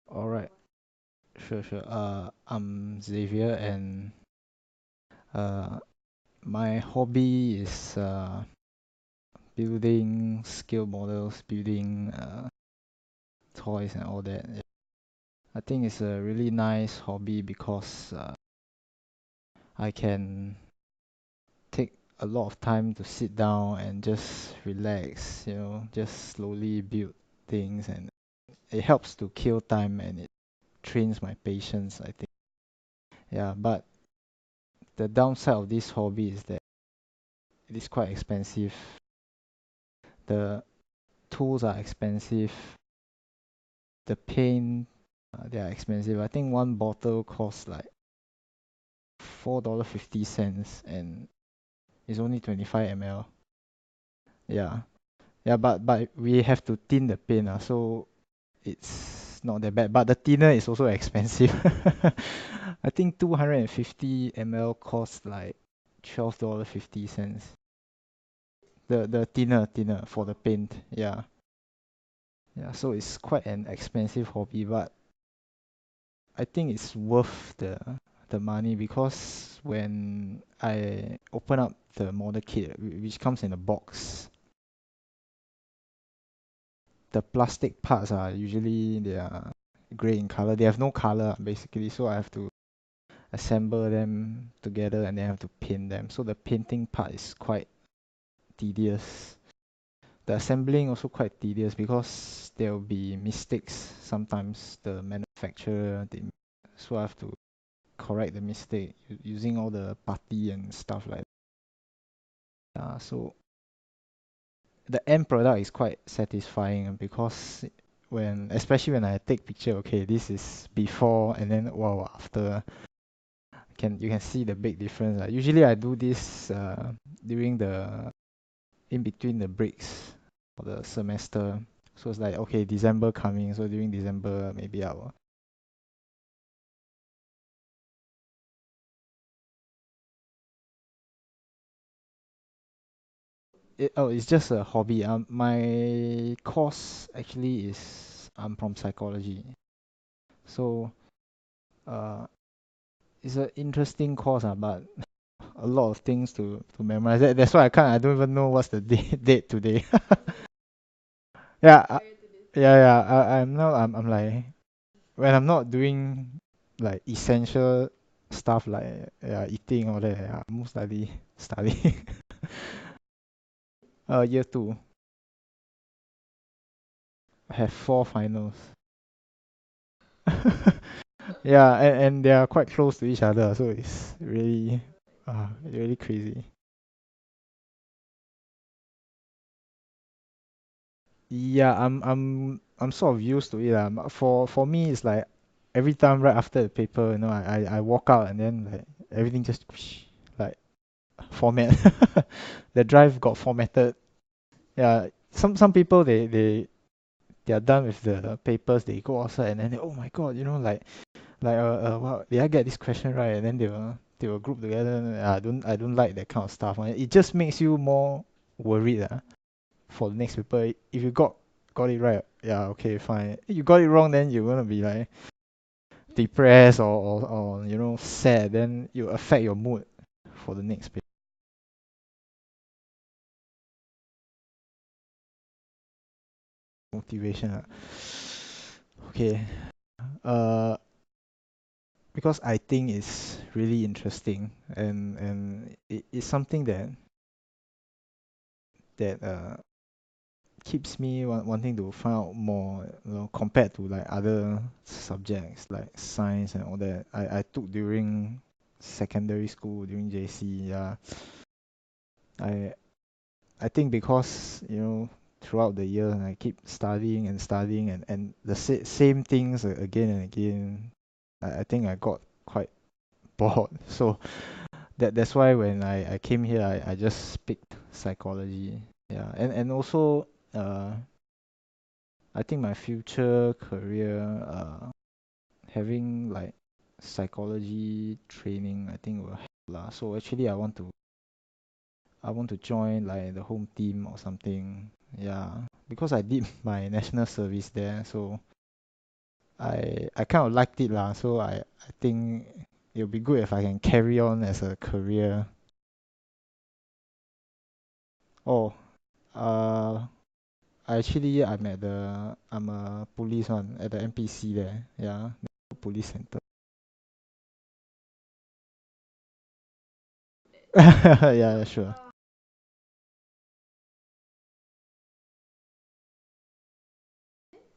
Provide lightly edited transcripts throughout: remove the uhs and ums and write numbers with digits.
All right, sure, sure. I'm Xavier, and uh, my hobby is building scale models, building toys, and all that. Yeah. I think it's a really nice hobby because I can take a lot of time to sit down and just relax, just slowly build things, and it helps to kill time and it trains my patience, I think. Yeah, but the downside of this hobby is that it is quite expensive. The tools are expensive. The paint, they are expensive. I think one bottle costs like $4.50 and it's only 25 ml. Yeah. Yeah, but we have to tin the paint, so it's not that bad. But the thinner is also expensive. I think 250 ml costs like $12.50. The thinner for the paint. Yeah. Yeah, so it's quite an expensive hobby, but I think it's worth the money because when I open up the model kit, which comes in a box, the plastic parts are usually they are gray in color. They have no color basically, so I have to assemble them together and then I have to paint them. So the painting part is quite tedious. The assembling also quite tedious because there will be mistakes sometimes. The manufacturer, so I have to correct the mistake using all the putty and stuff like that. So the end product is quite satisfying because especially when I take picture, okay, this is before and then wow after, you can see the big difference. Usually I do this during the in between the breaks for the semester. So it's like okay, December coming, so during December maybe I'll it's just a hobby. My course actually is I'm from psychology. So uh it's an interesting course, but a lot of things to memorize. That's why I don't even know what's the date today. Yeah, yeah. I'm like when I'm not doing like essential stuff like eating all that. Yeah, I'm most likely studying. Year two. I have four finals. Yeah, and they are quite close to each other, so it's really crazy. Yeah, I'm sort of used to it. For me, it's like every time right after the paper, I walk out and then like everything just like format. The drive got formatted. Yeah, some people they are done with the papers. They go outside and then oh my god, wow, did I get this question right? And then they will group together. And I don't like that kind of stuff. It just makes you more worried for the next paper. If you got it right, yeah, okay, fine. If you got it wrong, then you're gonna be like depressed or sad. Then you affect your mood for the next paper. Motivation. Okay. Uh, because I think it's really interesting and it's something that keeps me wanting to find out more, compared to like other subjects like science and all that I took during secondary school, during JC. Yeah, I I think because throughout the year I keep studying and studying and the same things again and again. I think I got quite bored. So that's why when I came here, I just picked psychology. Yeah, and also I think my future career, having like psychology training, I think will help lah. So actually, I want to join like the home team or something. Yeah, because I did my national service there, so I kind of liked it lah, so I think it'll be good if I can carry on as a career. Oh, uh, I'm a police one at the NPC there. Yeah, the police center. Yeah, sure.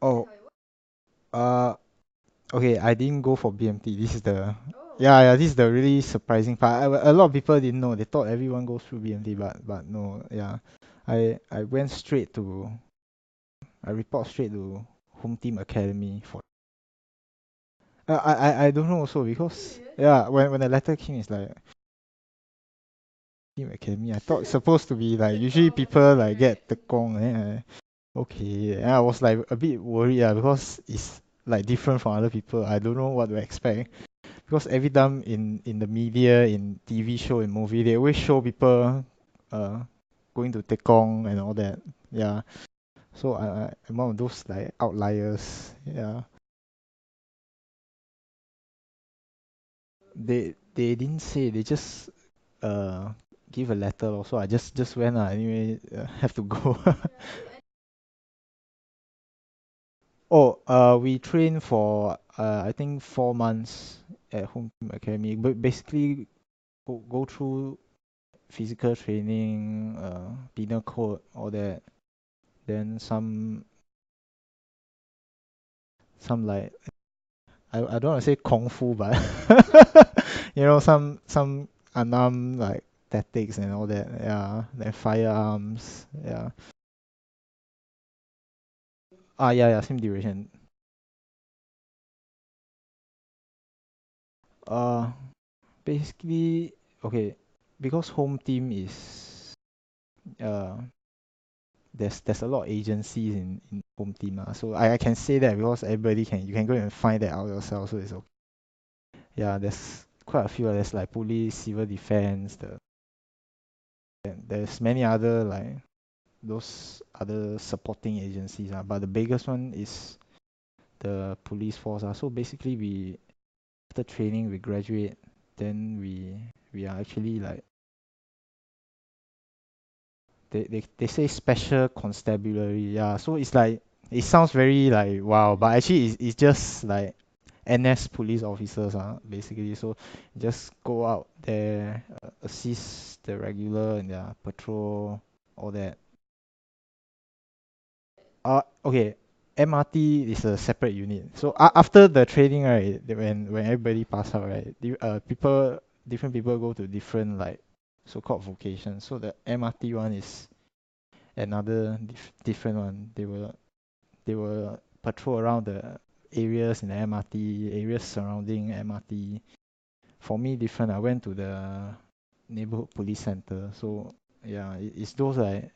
Oh, uh, okay, I didn't go for BMT. This is the yeah, yeah, this is the really surprising part. A lot of people didn't know. They thought everyone goes through BMT, but no, yeah. I went straight to I report straight to Home Team Academy for I don't know also because yeah, when the letter came it's like Team Academy. I thought it's supposed to be like usually people like get tekong and okay. And I was like a bit worried because it's like different from other people. I don't know what to expect. Because every time in the media, in TV show, in movie, they always show people uh going to Tekong and all that. Yeah. So I'm one of those like outliers. Yeah. They didn't say. They just uh give a letter. Also, I just went. Anyway, have to go. Oh, we trained for I think 4 months at Home Team Academy. But basically, go through physical training, penal code, all that. Then some like I don't want to say kung fu, but some anam like tactics and all that. Yeah, then firearms. Yeah. Yeah, yeah, same duration. Uh, basically, okay, because home team is uh there's a lot of agencies in home team so I can say that because everybody can you can go and find that out yourself so it's okay. Yeah, there's quite a few. There's like police, civil defense, there's many other like those other supporting agencies but the biggest one is the police force so basically we after training we graduate then we are actually like they say special constabulary so it's like it sounds very like wow but actually it's just like NS police officers basically so just go out there assist the regular in their patrol all that. Okay. MRT is a separate unit. So after the training, right, when everybody pass out, right, different people go to different like so-called vocations. So the MRT one is another different one. They will patrol around the areas in the MRT, areas surrounding MRT. For me, different. I went to the neighborhood police center. So yeah, it's those like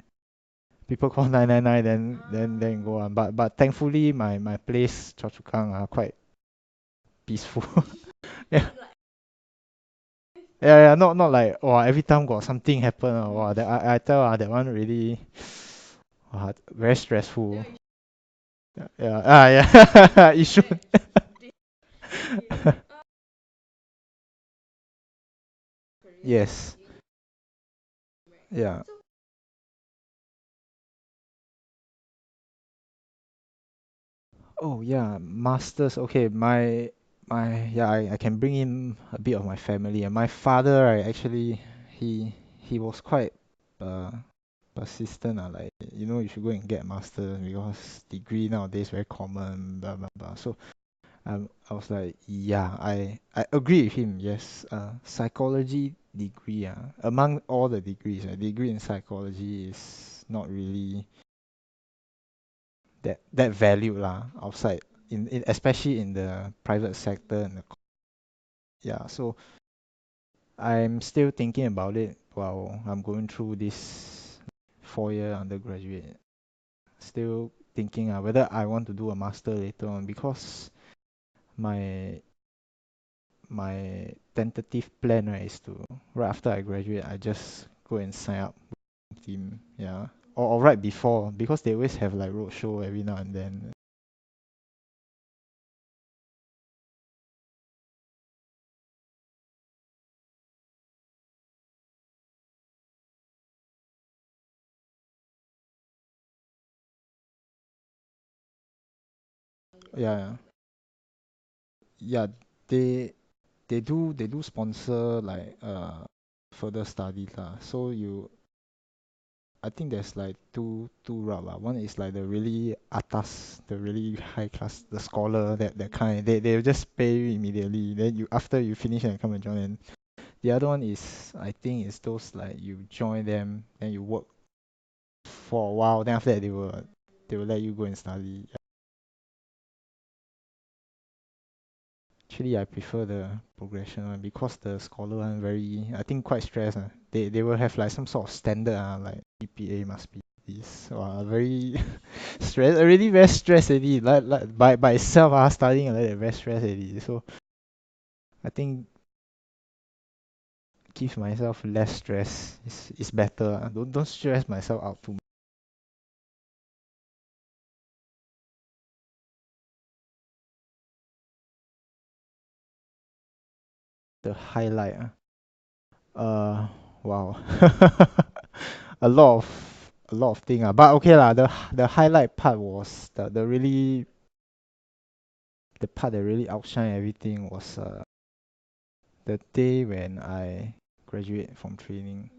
people call 999 then go on but thankfully my place Choa Chu Kang are quite peaceful. Yeah, yeah, not like every time got something happen that I tell that one really very stressful. Yeah, yeah. It should. Yes. Yeah. Oh yeah, masters. Okay, my yeah, I can bring in a bit of my family. And my father, right, actually, he was quite uh persistent. Like you should go and get master because degree nowadays very common. Blah blah blah. So I was like, yeah, I agree with him. Yes, psychology degree. Among all the degrees, a degree in psychology is not really that valued outside in especially in the private sector and yeah so I'm still thinking about it while I'm going through this 4 year undergraduate still thinking whether I want to do a master later on because my my tentative plan right is to right after I graduate I just go and sign up team or right before because they always have like roadshow every now and then Yeah, yeah. They they do sponsor like further studies lah. So I think there's like two route lah. One is like the really atas, the really high class, the scholar that kind. They'll just pay you immediately. Then you after you finish and come and join. And the other one is I think is those like you join them, then you work for a while. Then after that they will let you go and study. Actually, I prefer the progression one because the scholar one very, I think quite stressed. They will have like some sort of standard like GPA must be this. Very stress. Already very stressed already. Like by itself studying like that very stressed already. So I think give myself less stress is better. Don't stress myself out too much. The highlight. Wow. a lot of thing but okay lah. The highlight part was the part that really outshine everything was the day when I graduate from training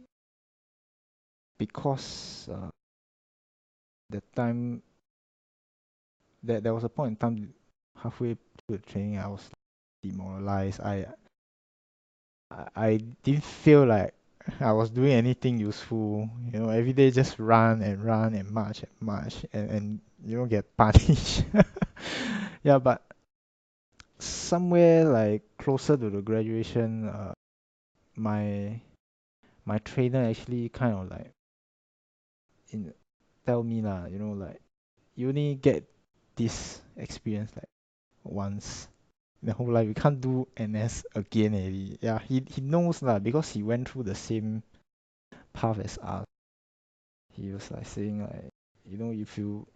because the time that there was a point in time halfway through the training I was demoralized. I didn't feel like I was doing anything useful. Every day just run and march and get punished. Yeah, but somewhere like closer to the graduation, my my trainer actually kind of like in tell me lah, like you only get this experience like once in the whole life. You can't do NS again already. Yeah, he knows lah because he went through the same path as us. He was like saying like, if you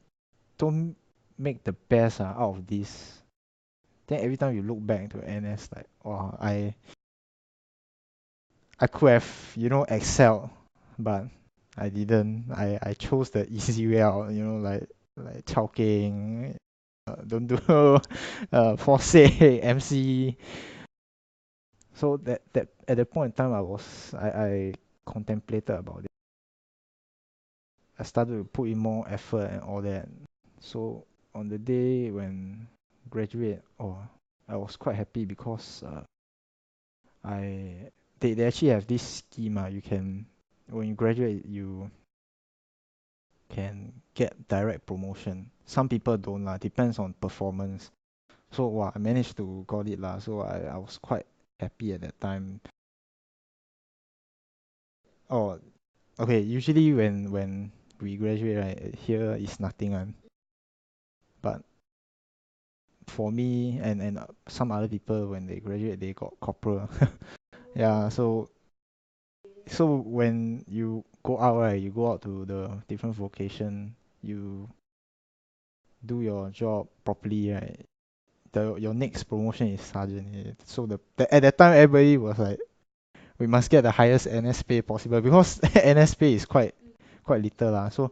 don't make the best out of this, then every time you look back to NS like, wow, I could have, excelled, but I didn't. I chose the easy way out, like chowking, don't do forsake MC. So that at that point in time, I contemplated about it. I started to put in more effort and all that. So on the day when graduate, I was quite happy because I they actually have this scheme. You can when you graduate, you can get direct promotion. Some people don't lah, depends on performance. So I managed to got it lah. So I was quite happy at that time. Oh, okay. Usually when we graduate, right, here is nothing one. But for me and some other people when they graduate, they got corporal. Yeah. So when you go out, right, you go out to the different vocation, you do your job properly, right? Your next promotion is sergeant. So at that time everybody was like, we must get the highest NS pay possible because NS pay is quite little lah. So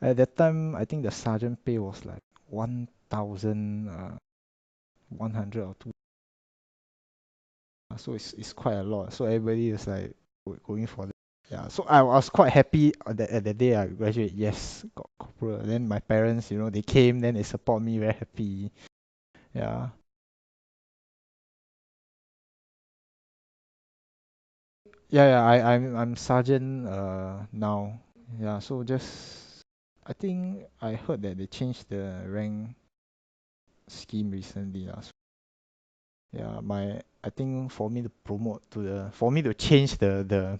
at that time I think the sergeant pay was like 1,100 or two. So it's quite a lot. So everybody is like going for it. Yeah. So I was quite happy at the day I graduate. Yes, got corporal. Then my parents, they came, then they support me, very happy. Yeah. Yeah, I'm sergeant now. Yeah, so just I think I heard that they changed the rank scheme recently. So yeah, I think for me to for me to change the the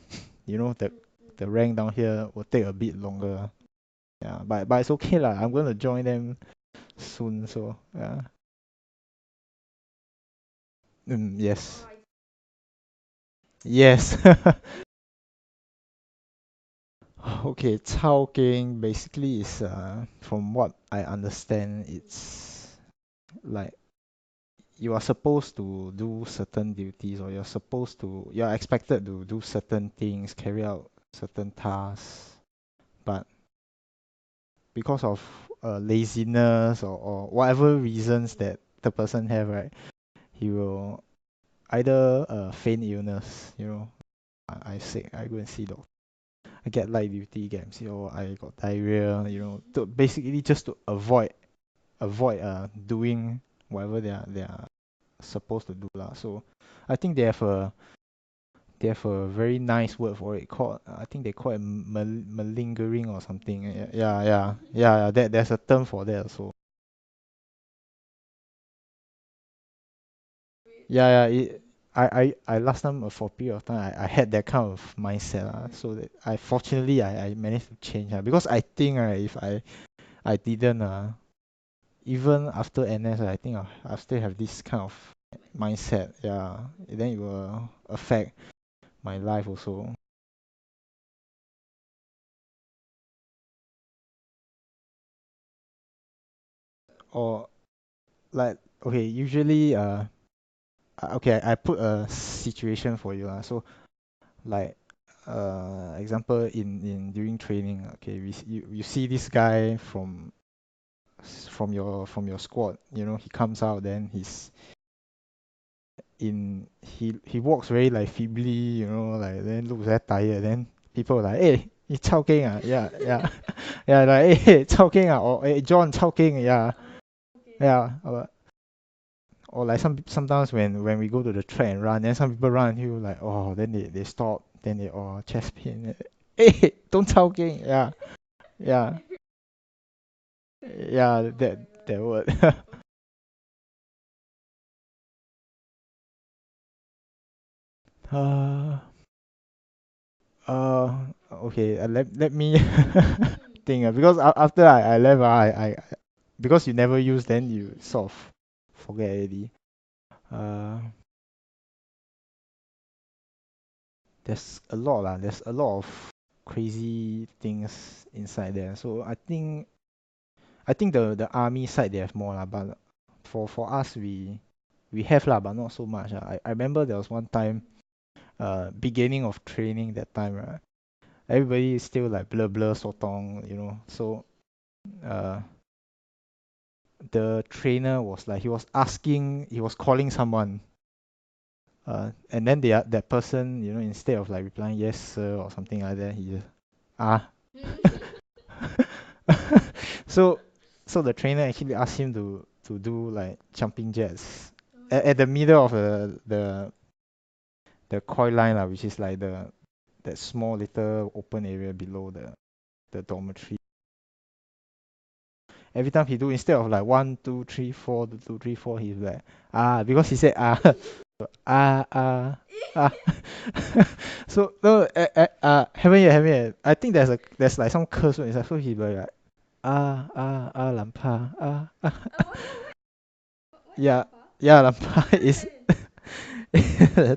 rank down here will take a bit longer. Yeah, but it's okay lah. I'm gonna join them soon. So yeah. Yes. Yes. Okay, Chao basically is from what I understand, it's like you are supposed to do certain duties or you're expected to do certain things, carry out certain tasks, but because of laziness or whatever reasons that the person have, right? He will either feign illness, I sick, I go and see doctor. I get light duty, get MC, or I got diarrhea, to basically just to avoid doing whatever they are supposed to do lah. So I think they have a very nice word for it called I think they call it malingering or something. Yeah, yeah, yeah, yeah. There's a term for that also. Yeah, yeah. I last time for a period of time I had that kind of mindset so that I managed to change because I think if I didn't even after NS I think I still have this kind of mindset. Yeah, then it will affect my life also. Or like okay, usually okay, I put a situation for you so like example in during training, okay, you see this guy from your squad, he comes out, then he walks very like feebly, like then looks very tired, then people are like, hey, you chao keng yeah, yeah. Yeah, like hey, chao keng or hey John chao keng, yeah, yeah. Or like sometimes when we go to the track and run, then some people run until like then they stop, then they chest pain. Hey, don't talking. Yeah, yeah, yeah. That word. uh, okay. Let me think. Because after I left, because you never use, then you sort of forget already. Uh, there's a lot lah. There's a lot of crazy things inside there. So I think the army side they have more lah, but for us we have lah, but not so much lah. I remember there was one time, beginning of training that time, right? Everybody is still like blur blur sotong, So uh, the trainer was like he was calling someone, and then that person, instead of like replying yes sir or something like that, he just ah. so so the trainer actually asked him to do like jumping jacks at the middle of the coil line lah, which is like that small little open area below the dormitory. Every time he do, instead of like 1 2 3 4 2 3 4, he's like because he said ah. So no, haven't yet. I think there's like some curse word inside, so he like lampa yeah, yeah, lampa is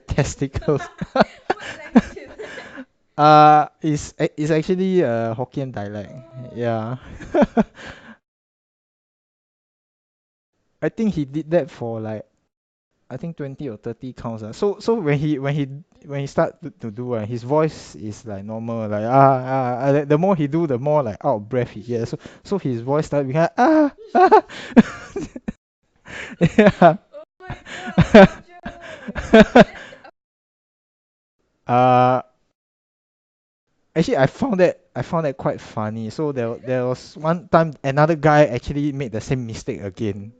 testicles. Is actually a Hokkien dialect. Yeah. I think he did that for like I think 20 or 30 counts. So when he start to do his voice is like normal, like the more he do, the more like out of breath he gets. So his voice start become yeah. uh Actually, I found that quite funny. So there was one time another guy actually made the same mistake again.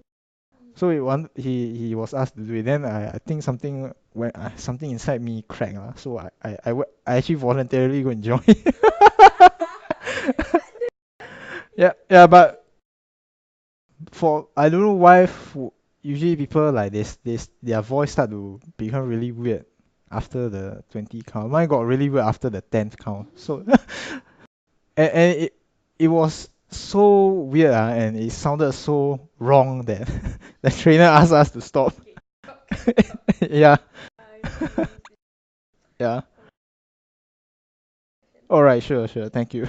So he was asked to do it. Then I think something inside me cracked So I actually voluntarily go and join. Yeah, yeah, but for I don't know why usually people like this their voice start to become really weird after the 20 count. Mine got really weird after the 10th count. So and it was so weird and it sounded so wrong that the trainer asked us to stop. Yeah, yeah. All right, sure, thank you.